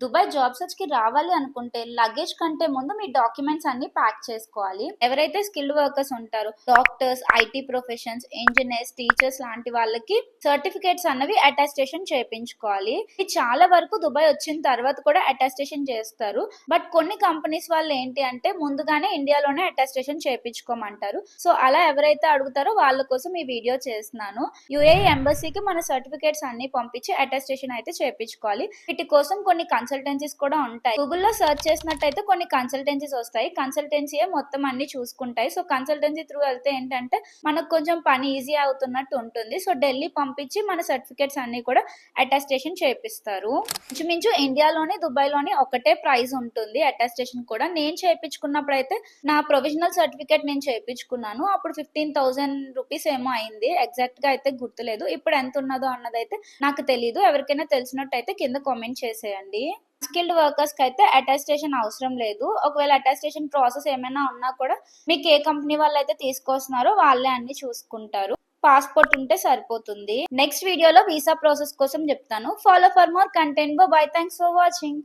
Dubai job search కి రావాలి అనుకుంటే లగేజ్ కంటే ముందు మీ డాక్యుమెంట్స్ అన్ని ప్యాక్ చేసుకోవాలి. ఎవరైతే స్కిల్డ్ వర్కర్స్ ఉంటారో doctors, IT professions, engineers, teachers లాంటి వాళ్ళకి సర్టిఫికేట్స్ అన్నవి అటాస్టేషన్ చేయించుకోవాలి. ఇది చాలా వరకు దుబాయ్ వచ్చిన తర్వాత కూడా అటాస్టేషన్ చేస్తారు. బట్ కొన్ని కంపెనీస్ వాళ్ళు ఏంటి అంటే ముందుగానే ఇండియాలోనే అటాస్టేషన్ చేయించుకోమంటారు. సో అలా ఎవరైతే అడుగుతారో వాళ్ళ కోసం ఈ వీడియో చేస్తున్నాను. యుఏఈ ఎంబసీకి మన సర్టిఫికేట్స్ అన్ని పంపించి అటాస్టేషన్ అయితే చేయించుకోవాలి. వీటి కోసం కొన్ని కన్సల్టెన్సీస్ కూడా ఉంటాయి. గూగుల్లో సెర్చ్ చేసినట్టయితే కొన్ని కన్సల్టెన్సీస్ వస్తాయి. కన్సల్టెన్సీ మొత్తం అన్ని చూసుకుంటాయి. సో కన్సల్టెన్సీ త్రూ వెళ్తే ఏంటంటే మనకు కొంచెం పని ఈజీ అవుతున్నట్టు ఉంటుంది. సో ఢిల్లీ పంపించి మన సర్టిఫికేట్స్ అన్ని కూడా అటాస్టేషన్ చేపిస్తారు. ఇంచుమించు ఇండియాలోని దుబాయ్లోని ఒకటే ప్రైస్ ఉంటుంది అటాస్టేషన్ కూడా. నేను చేయించుకున్నప్పుడు అయితే నా ప్రొవిజనల్ సర్టిఫికేట్ నేను చేయించుకున్నాను. అప్పుడు 15,000 రూపీస్ ఏమో అయింది. ఎగ్జాక్ట్ గా అయితే గుర్తులేదు. ఇప్పుడు ఎంత ఉన్నదో అన్నదైతే నాకు తెలియదు. ఎవరికైనా తెలిసినట్టయితే కింద కామెంట్ చేసేయండి. స్కిల్డ్ వర్కర్స్ కి అయితే అటాస్టేషన్ అవసరం లేదు. ఒకవేళ అటాస్టేషన్ ప్రాసెస్ ఏమైనా ఉన్నా కూడా మీకు ఏ కంపెనీ వాళ్ళు అయితే తీసుకొస్తున్నారో వాళ్ళే అన్ని చూసుకుంటారు. పాస్పోర్ట్ ఉంటే సరిపోతుంది. నెక్స్ట్ వీడియోలో వీసా ప్రాసెస్ కోసం చెప్తాను. Follow for more content. By. Thanks for watching.